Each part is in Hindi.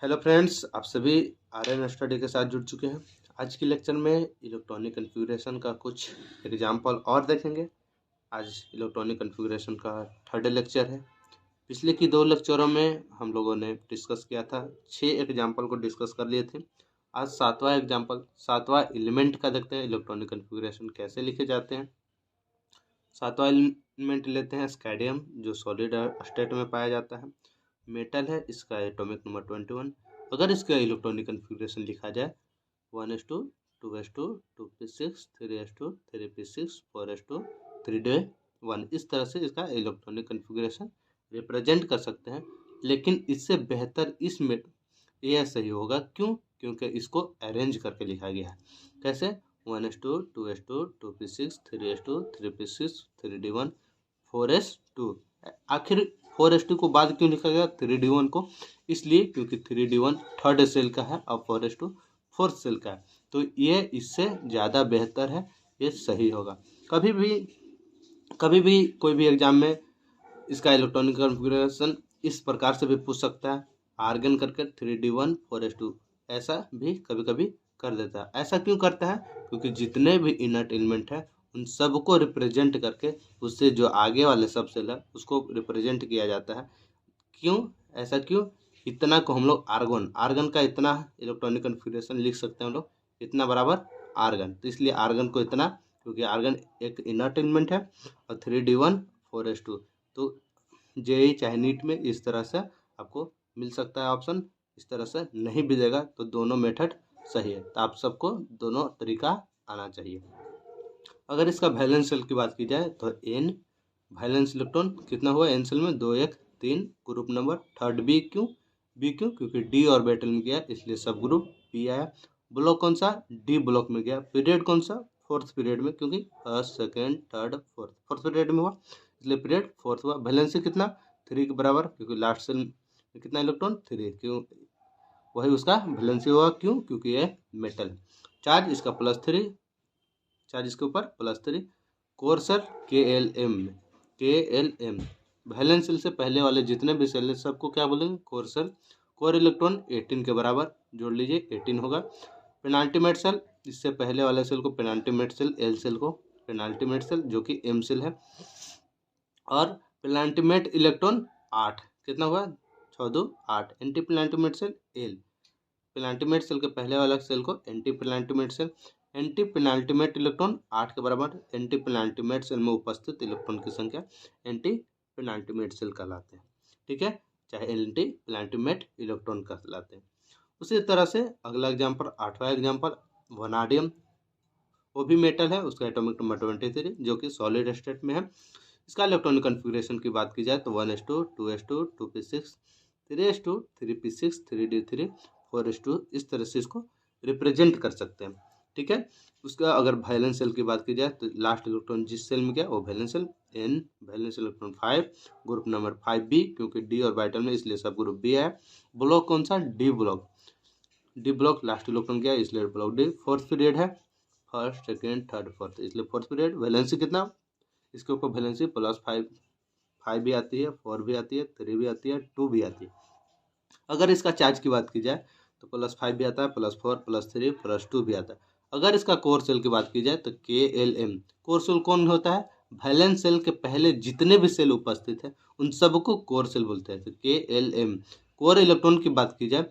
हेलो फ्रेंड्स, आप सभी आर्यन स्टडी के साथ जुड़ चुके हैं। आज के लेक्चर में इलेक्ट्रॉनिक कॉन्फ़िगरेशन का कुछ एग्जांपल और देखेंगे। आज इलेक्ट्रॉनिक कॉन्फ़िगरेशन का थर्ड लेक्चर है। पिछले की दो लेक्चरों में हम लोगों ने डिस्कस किया था, 6 एग्जांपल को डिस्कस कर लिए थे। आज सातवां एग्जांपल, सातवां एलिमेंट का देखते हैं, इलेक्ट्रॉनिक कॉन्फ़िगरेशन कैसे लिखे जाते हैं। सातवां एलिमेंट लेते हैं स्कैडियम, जो सॉलिड स्टेट में पाया जाता है, मेटल है, इसका एटॉमिक नंबर 21। अगर इसका इलेक्ट्रॉनिक कॉन्फ़िगरेशन लिखा जाए 1s2 2s2 2p6 3s2 3p6 4s2 3d1, इस तरह से इसका इलेक्ट्रॉनिक कॉन्फ़िगरेशन रिप्रेजेंट कर सकते हैं। लेकिन इससे बेहतर इसमें यह सही होगा, क्यों? क्योंकि इसको अरेंज करके लिखा गया है। कैसे? 1s2 2s2 2p6 3s2 3p6 3d1 4s2। आखिर 4s2 को बाद क्यों लिखा गया 3d1 को? इसलिए क्योंकि 3d1 थर्ड सेल का है और 4s2 फोर्थ सेल का है, तो ये इससे ज़्यादा बेहतर है, ये सही होगा। कभी भी कोई भी एग्जाम में इसका इलेक्ट्रॉनिक कॉन्फ़िगरेशन इस प्रकार से भी पूछ सकता है, आर्गन करके 3d1 4s2, ऐसा भी कभी कभी कर देता है। ऐसा क्यों करता है? क्योंकि जितने भी इनर्ट एलिमेंट है उन सबको रिप्रेजेंट करके उससे जो आगे वाले सब सेल है उसको रिप्रेजेंट किया जाता है। क्यों? ऐसा क्यों? इतना को हम लोग आर्गन आर्गन का इतना इलेक्ट्रॉनिक कॉन्फ़िगरेशन लिख सकते हैं हम लोग, इतना बराबर आर्गन। तो इसलिए आर्गन को इतना, क्योंकि आर्गन एक इनर्ट एलिमेंट है और 3d1 4s2। तो जेई चाहे नीट में इस तरह से आपको मिल सकता है ऑप्शन, इस तरह से नहीं भी देगा तो दोनों मेथड सही है। तो आप सबको दोनों तरीका आना चाहिए। अगर इसका वैलेंस शेल की बात की जाए तो एन वैलेंस इलेक्ट्रॉन कितना हुआ एन सेल में 2 1 3, ग्रुप नंबर थर्ड बी क्यों? क्योंकि डी ऑर्बिटल में गया इसलिए सब ग्रुप बी आया। ब्लॉक कौन सा? डी ब्लॉक में गया। पीरियड कौन सा? फोर्थ पीरियड में, क्योंकि first second third fourth period में हुआ इसलिए पीरियड फोर्थ हुआ। वैलेंसी कितना? 3 के बराबर, क्योंकि लास्ट सेल में कितना इलेक्ट्रॉन 3, क्यों वही उसका वैलेंसी हुआ। क्यों? क्योंकि ये मेटल है। चार्ज इसका +3, चार्ज इसके ऊपर +3। कोर सेल के एल एम वैलेंस सेल से पहले वाले जितने भी सेल है सबको क्या बोलेंगे? Core cell. कोर इलेक्ट्रॉन 18 के बराबर, जोड़ लीजिए 18 होगा। पेनाल्टीमेट सेल, इससे पहले वाले सेल को पेनाल्टीमेट सेल, एल सेल को पेनाल्टीमेट सेल जो कि एम सेल है। और पेनाल्टीमेट इलेक्ट्रॉन 8, कितना हुआ 6 2 8। Anti penultimate cell L, penultimate cell के पहले वाला सेल को anti penultimate shell. Anti penultimate electron 8 के बराबर। एंटी पेनाल्टीमेट सेल में उपस्थित इलेक्ट्रॉन की संख्या एंटी पेनाल्टीमेट सेल कहलाते हैं। ठीक है, चाहे एंटी पेनाल्टीमेट इलेक्ट्रॉन कहलाते हैं। उसी तरह से अगला एग्जाम्पल, 8वां एग्जाम्पल, वनाडियम, वो भी मेटल है, उसका एटॉमिक नंबर 23 जो कि सॉलिड स्टेट में है। इसका इलेक्ट्रॉनिक कॉन्फ़िगरेशन की बात की जाए तो 1s2 2s2 2p6 3s2 3p6 3d3 4s2, इस तरह से इसको रिप्रेजेंट कर सकते हैं। ठीक है, उसका अगर वैलेंस सेल की बात की जाए तो लास्ट इलेक्ट्रॉन जिस सेल में गया वो valence shell N, valence electron 5, group number 5b, क्योंकि डी ऑर्बिटल में इसलिए सब ग्रुप बी है। ब्लॉक कौन सा? D block. D block last electron गया इसलिए ब्लॉक डी। फोर्थ पीरियड है, फर्स्ट सेकेंड थर्ड फोर्थ, इसलिए फोर्थ पीरियड। वैलेंसी कितना? इसके ऊपर वैलेंसी +5, 5 भी आती है, 4 भी आती है, 3 भी आती है, 2 भी आती है। अगर इसका चार्ज की बात की जाए तो +5 भी आता है, +4 +3 +2 भी आता है। अगर इसका कोर सेल की बात की जाए तो KLM, कोर सेल कौन होता है? वैलेंस सेल के पहले जितने भी सेल उपस्थित है उन सबको कोर सेल बोलते हैं। तो KLM। कोर इलेक्ट्रॉन की बात की जाए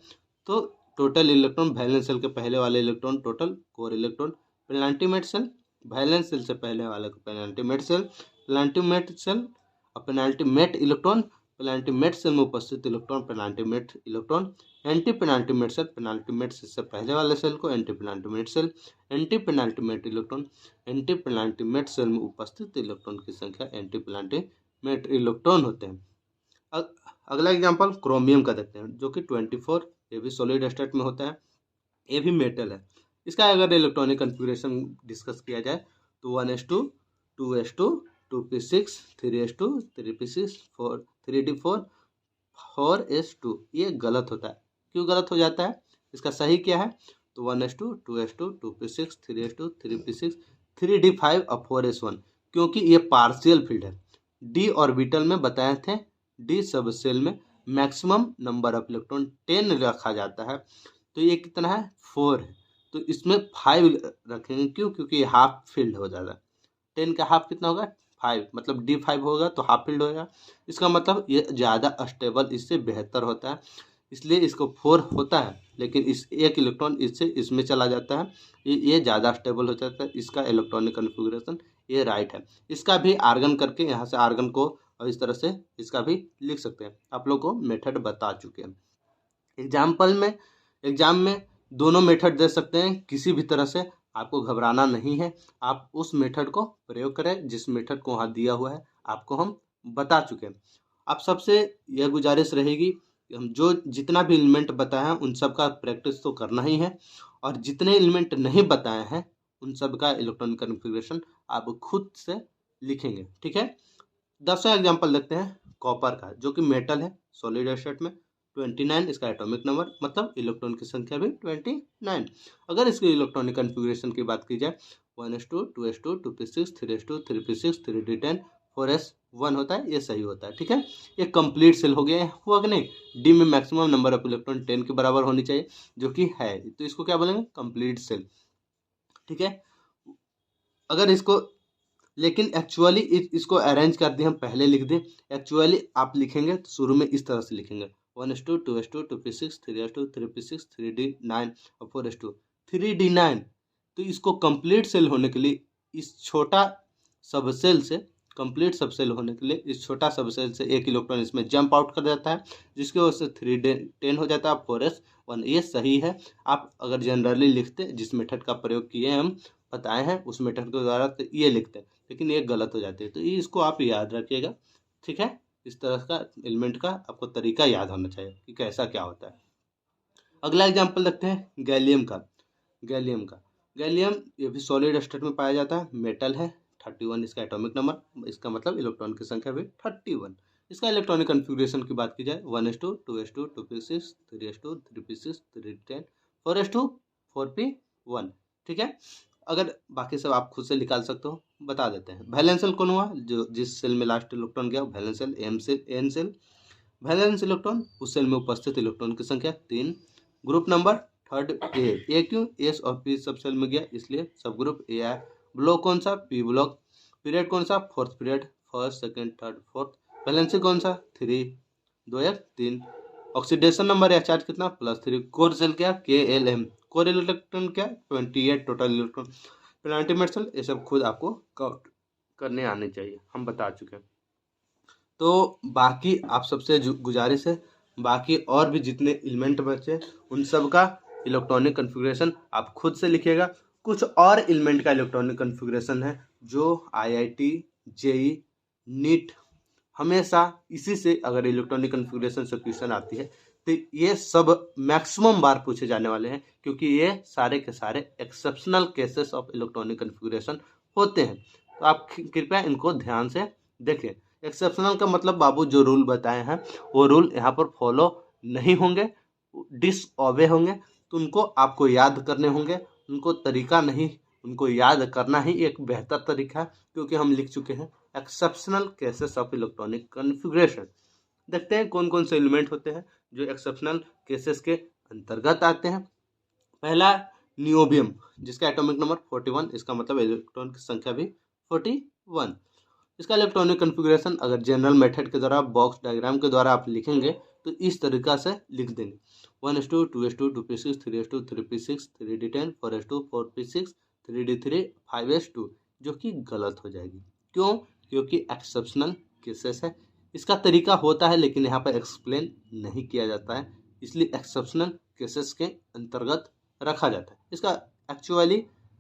तो टोटल इलेक्ट्रॉन, वैलेंस सेल के पहले वाले electron total core electron. Penultimate shell, valence shell से पहले वाले को पेनाल्टीमेट सेल। पेनाल्टीमेट सेल और पेनाल्टीमेट इलेक्ट्रॉन, पेनाल्टीमेट सेल में उपस्थित electron penultimate electron. Anti penultimate shell, penultimate shell से पहले वाले सेल को anti penultimate shell. Anti penultimate electron, anti penultimate shell में उपस्थित इलेक्ट्रॉन की संख्या एंटी पेनाल्टीमेट इलेक्ट्रॉन होते हैं। अगला एग्जांपल क्रोमियम का देखते हैं, जो कि 24, ये भी सॉलिड स्टेट में होता है, ये भी मेटल है। इसका अगर इलेक्ट्रॉनिक कॉन्फ़िगरेशन डिस्कस किया जाए तो 1s2 2s2 2p6 3s2 3p6 4 3d4 4s2, ये गलत होता है। क्यों गलत हो जाता है? इसका सही क्या है? तो 1s2 2s2 2p6 3s2 3p6 3d5 और 4s1, क्योंकि ये पार्शियल फील्ड है। डी ऑर्बिटल में बताए थे, डी सब सेल में मैक्सिमम नंबर ऑफ इलेक्ट्रॉन 10 रखा जाता है, तो ये कितना है 4 है, तो इसमें 5 रखेंगे। क्यों? क्योंकि हाफ फील्ड हो जाता है। 10 का हाफ कितना होगा 5, मतलब D5 होगा तो हाफ फील्ड होगा। इसका मतलब ये ज़्यादा स्टेबल, इससे बेहतर होता है, इसलिए इसको 4 होता है, लेकिन इस एक इलेक्ट्रॉन इससे इसमें चला जाता है, ये ज़्यादा स्टेबल हो जाता है। इसका इलेक्ट्रॉनिक कन्फिग्रेशन ये राइट है। इसका भी आर्गन करके यहाँ से आर्गन को और इस तरह से इसका भी लिख सकते हैं। आप लोग को मेथड बता चुके हैं। एग्जाम में दोनों मेथड दे सकते हैं, किसी भी तरह से आपको घबराना नहीं है। आप उस मेथड को प्रयोग करें जिस मेथड को वहाँ दिया हुआ है, आपको हम बता चुके हैं। आप सबसे यह गुजारिश रहेगी कि हम जो जितना भी एलिमेंट बताए हैं उन सब का प्रैक्टिस तो करना ही है, और जितने एलिमेंट नहीं बताए हैं उन सब का इलेक्ट्रॉनिक कन्फिग्रेशन आप खुद से लिखेंगे। ठीक है, 10वां एग्जाम्पल देखते हैं कॉपर का, जो कि मेटल है सॉलिड स्टेट में। 29 इसका एटॉमिक नंबर, मतलब इलेक्ट्रॉन की संख्या भी 29। अगर इसके इलेक्ट्रॉनिक कन्फिग्रेशन की बात की जाए 1s2 2s2 2p6 3s2 3p6 3d10 4s1 होता है, ये सही होता है। ठीक है, ये कंप्लीट सेल हो गया, हुआ कि नहीं। डी में मैक्सिमम नंबर ऑफ इलेक्ट्रॉन 10 के बराबर होनी चाहिए, जो कि है, तो इसको क्या बोलेंगे कंप्लीट सेल। ठीक है, अगर इसको लेकिन एक्चुअली इसको अरेंज कर दिए हम, पहले लिख दें। एक्चुअली आप लिखेंगे तो शुरू में इस तरह से लिखेंगे 1s2 2s2 2p6 3s2 3p6 3d9 और 4s2 3d9। तो इसको कंप्लीट सेल होने के लिए इस छोटा सबसेल से, कंप्लीट सबसेल होने के लिए इस छोटा सबसेल से एक इलेक्ट्रॉन इसमें जंप आउट कर जाता है, जिसकी वजह से 3d10 हो जाता है 4s1। ये सही है। आप अगर जनरली लिखते जिस मेथड का प्रयोग किए हम बताए हैं उस मेथड के द्वारा, तो ये लिखते हैं, लेकिन ये गलत हो जाती है, तो ये इसको आप याद रखिएगा। ठीक है, इस तरह का एलिमेंट का आपको तरीका याद होना चाहिए कि कैसा क्या होता है। अगला एग्जांपल देखते हैं गैलियम का। गैलियम ये भी सॉलिड स्टेट में पाया जाता है, मेटल है। 31 इसका एटॉमिक नंबर, इसका मतलब इलेक्ट्रॉन की संख्या भी 31। इसका इलेक्ट्रॉनिक कन्फिग्रेशन की बात की जाए 1s2 2s2 2p6 3s2 3p6 3d10 4s2 4p1। ठीक है, अगर बाकी सब आप खुद से निकाल सकते हो, बता देते हैं। वैलेंस शेल कौन हुआ, जो जिस सेल में लास्ट इलेक्ट्रॉन गया valence shell N shell. Valence electron उस सेल में उपस्थित इलेक्ट्रॉन की संख्या 3। ग्रुप नंबर थर्ड ए क्यों, एस और पी सब सेल में गया इसलिए सब ग्रुप ए आया। ब्लॉक कौन सा, पी ब्लॉक। पीरियड कौन सा, fourth period, first second third fourth. Valency कौन सा 3 2 1 3। ऑक्सीडेशन नंबर या चार्ज कितना +3। कोर सेल क्या KLM। कोर इलेक्ट्रॉन क्या 28 टोटल इलेक्ट्रॉन। पेनाल्टी सेल ये सब खुद आपको काउंट करने आने चाहिए, हम बता चुके हैं। तो बाकी आप सबसे गुजारिश है, बाकी और भी जितने एलिमेंट बचे उन सब का इलेक्ट्रॉनिक कन्फिग्रेशन आप खुद से लिखिएगा। कुछ और एलिमेंट का इलेक्ट्रॉनिक कन्फिग्रेशन है जो IIT JEE नीट हमेशा इसी से, अगर इलेक्ट्रॉनिक कन्फिग्रेशन से क्वेश्चन आती है तो ये सब मैक्सिमम बार पूछे जाने वाले हैं, क्योंकि ये सारे के सारे exceptional cases of electronic configuration होते हैं। तो आप कृपया इनको ध्यान से देखें। एक्सेप्शनल का मतलब बाबू जो रूल बताए हैं वो रूल यहाँ पर फॉलो नहीं होंगे, डिसऑबे होंगे, तो उनको आपको याद करने होंगे। उनको तरीका नहीं, उनको याद करना ही एक बेहतर तरीका है, क्योंकि हम लिख चुके हैं exceptional cases of electronic configuration. देखते हैं कौन कौन से एलिमेंट होते हैं जो एक्सेप्शनल केसेस के अंतर्गत आते हैं। पहला नियोबियम, जिसका एटॉमिक नंबर 41, इसका मतलब इलेक्ट्रॉन की संख्या भी 41। इसका इलेक्ट्रॉनिक कन्फिग्रेशन अगर जनरल मेथड के द्वारा बॉक्स डायग्राम के द्वारा आप लिखेंगे तो इस तरीका से लिख देंगे 1s2 2s2 2p6 3s2 3p6 3d10 4s2 4p6 3d3 5s2, जो कि गलत हो जाएगी। क्यों? क्योंकि एक्सेप्शनल केसेस है। इसका तरीका होता है लेकिन यहाँ पर एक्सप्लेन नहीं किया जाता है, इसलिए एक्सेप्शनल केसेस के अंतर्गत रखा जाता है।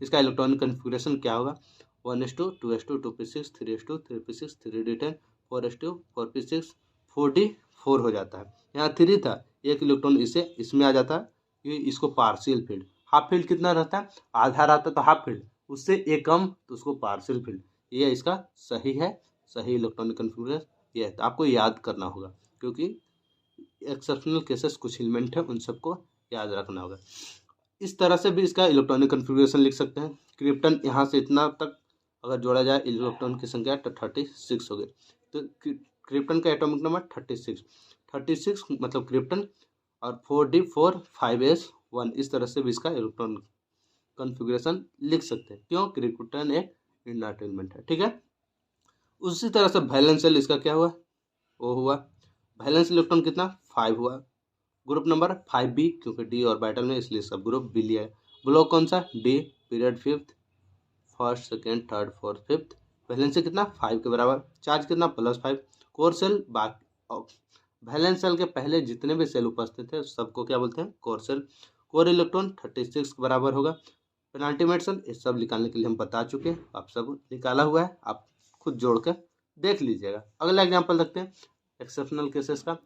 इसका इलेक्ट्रॉनिक कन्फिग्रेशन क्या होगा 1s2 2s2 2p6 3s2 3p6 3d10 4s2 4p6 4d4 हो जाता है। यहाँ 3 था, एक इलेक्ट्रॉन इसमें आ जाता है, ये इसको पार्शियल फील्ड। हाफ फील्ड कितना रहता है, आधा रहता है, तो हाफ फील्ड उससे एक कम तो उसको पार्शियल फील्ड। ये इसका सही है, सही इलेक्ट्रॉनिक कन्फिग्रेशन ये है। तो आपको याद करना होगा, क्योंकि एक्सेप्शनल केसेस कुछ एलिमेंट है उन सबको याद रखना होगा। इस तरह से भी इसका इलेक्ट्रॉनिक कन्फिग्रेशन लिख सकते हैं। क्रिप्टन यहाँ से इतना तक अगर जोड़ा जाए इलेक्ट्रॉन की संख्या तो 36 हो गई। तो क्रिप्टन का एटॉमिक नंबर 36। 36 मतलब क्रिप्टन, और 4d4 5s1 इस तरह से भी इसका इलेक्ट्रॉन कॉन्फ़िगरेशन लिख सकते हैं। क्यों? क्रिप्टन एक इनर्ट एलिमेंट है। ठीक है, उसी तरह से वैलेंस शेल इसका क्या हुआ, वो हुआ वैलेंस इलेक्ट्रॉन कितना 5 हुआ, ग्रुप नंबर 5b, क्योंकि डी ऑर्बिटल में इसलिए सब ग्रुप बी लिया है। ब्लॉक कौन सा, D, period fifth, first second third fourth fifth, valency कितना 5 के बराबर, चार्ज कितना +5। कोर सेल वैलेंस सेल के पहले जितने भी सेल उपस्थित है सबको क्या बोलते हैं, कोर सेल। कोर इलेक्ट्रॉन 36 के बराबर होगा। पेनाल्टीमेट सेल ये सब निकालने के लिए हम बता चुके हैं, आप सब निकाला हुआ है, आप खुद जोड़ कर देख लीजिएगा। अगला एग्जाम्पल देखते हैं एक्सेप्शनल केसेस का।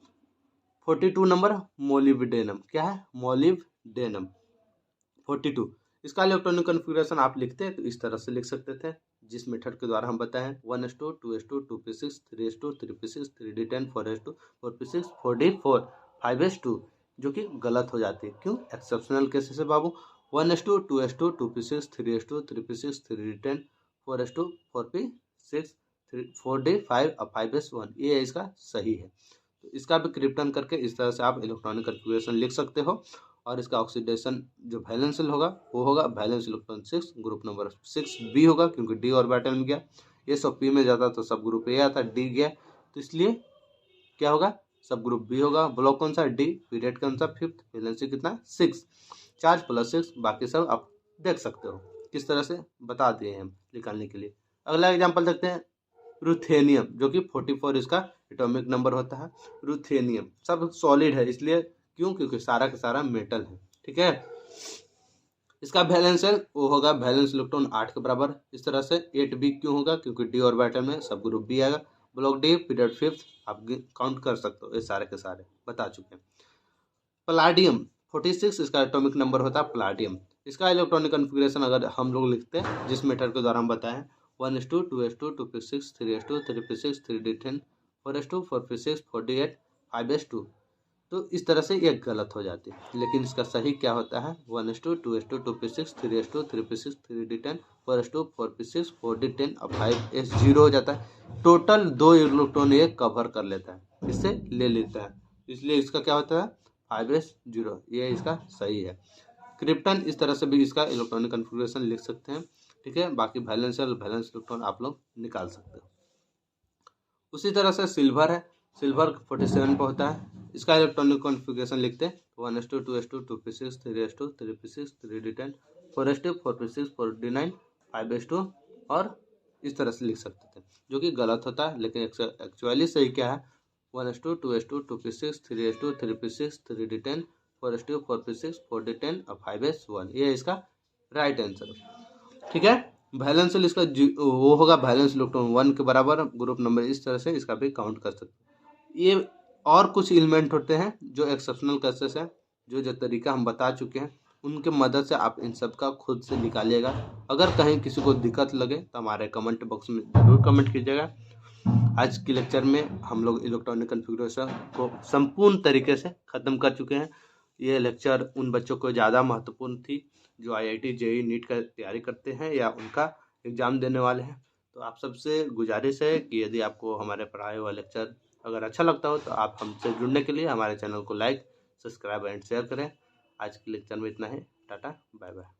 42 नंबर मोलिब्डेनम, क्या है, मोलिब्डेनम 42। इसका इलेक्ट्रॉनिक कॉन्फ़िगरेशन आप लिखते हैं तो इस तरह से लिख सकते थे, जिस मेथड के द्वारा हम बताएं 1s2 2s2 2p6 3s2 3p6 3d10 4s2 4p6 4d4 5s2, जो कि गलत हो जाती है। क्यों? एक्सेप्शनल केसेस है बाबू। 1s2 2s2 2p6 3s2 3p6 3d10 4s2 4p6 4d5 और 5s1, ये इसका सही है। तो इसका भी क्रिप्टन करके इस तरह से आप इलेक्ट्रॉनिक कॉन्फ़िगरेशन लिख सकते हो। और इसका ऑक्सीडेशन जो वैलेंस शेल होगा वो होगा valence electron 6, group number 6b होगा, क्योंकि डी ऑर्बिटल में गया, ये सब पी में जाता तो सब ग्रुप ए आता, डी गया तो इसलिए क्या होगा, सब ग्रुप बी होगा। ब्लॉक कौन सा, डी, पीरियड कौन सा फिफ्थ, वैलेंसी कितना 6, चार्ज +6, बाकी सब आप देख सकते हो किस तरह से बता दिए हैं हम निकालने के लिए। अगला एग्जाम्पल देखते हैं रुथेनियम, जो कि 44 इसका एटॉमिक नंबर होता है। रुथेनियम सब सॉलिड है, इसलिए क्यों, क्योंकि सारा का सारा मेटल है। ठीक है, इसका वैलेंस शेल वो होगा वैलेंस इलेक्ट्रॉन 8 के बराबर। इस तरह से 8b क्यों होगा, क्योंकि डी ऑर्बिटल में सब ग्रुप बी आएगा। ब्लॉक डी, पीरियड फिफ्थ, आप काउंट कर सकते हो, ये सारे के सारे बता चुके हैं। पलाडियम 46 इसका एटॉमिक नंबर होता है पलाडियम। इसका इलेक्ट्रॉनिक कॉन्फ़िगरेशन अगर हम लोग लिखते हैं जिस मेथड के द्वारा हम बताएं 1s2 2s2 2p6 3s2 3p6 3d10 4s2 4p6 4d8 5s2, तो इस तरह से ये गलत हो जाती है। लेकिन इसका सही क्या होता है 1s2 2s2 2p6 3s2 3p6 3d10 4s2 4p6 4d10 और 5s0 हो जाता है। टोटल 2 इलेक्ट्रॉन ये कवर कर लेता है, इससे ले लेता है, इसलिए इसका क्या होता है 5s0, ये इसका सही है। क्रिप्टन इस तरह से भी इसका इलेक्ट्रॉनिक कॉन्फ़िगरेशन लिख सकते हैं। ठीक है, बाकी वैलेंस इलेक्ट्रॉन आप लोग निकाल सकते हो। उसी तरह से सिल्वर है, सिल्वर 47 पे होता है। इसका इलेक्ट्रॉनिक कॉन्फ़िगरेशन लिखते हैं 1s2 2s2 2p6 3s2 3p6 3d10 4s2 4p6 4d9 5s2, और इस तरह से लिख सकते थे, जो कि गलत होता है। लेकिन एक्चुअली सही क्या है 1s2 2s2 2p6 3s2 3p6 3d10 4s2 4p6 4d10 और 5s1, ये इसका राइट आंसर। ठीक है, वैलेंस शेल इसका वो होगा वैलेंस इलेक्ट्रॉन 1 के बराबर, ग्रुप नंबर इस तरह से इसका भी काउंट कर सकते हैं। ये और कुछ एलिमेंट होते हैं जो एक्सेप्शनल केसेस है, जो तरीका हम बता चुके हैं, उनके मदद से आप इन सब का खुद से निकालिएगा। अगर कहीं किसी को दिक्कत लगे तो हमारे कमेंट बॉक्स में जरूर कमेंट कीजिएगा। आज की लेक्चर में हम लोग इलेक्ट्रॉनिक कॉन्फ़िगरेशन को संपूर्ण तरीके से ख़त्म कर चुके हैं। ये लेक्चर उन बच्चों को ज़्यादा महत्वपूर्ण थी जो IIT JEE नीट का तैयारी करते हैं या उनका एग्ज़ाम देने वाले हैं। तो आप सबसे गुजारिश है कि यदि आपको हमारे पढ़ाए हुआ लेक्चर अगर अच्छा लगता हो तो आप हमसे जुड़ने के लिए हमारे चैनल को लाइक, सब्सक्राइब एंड शेयर करें। आज के लेक्चर में इतना ही, टाटा बाय बाय।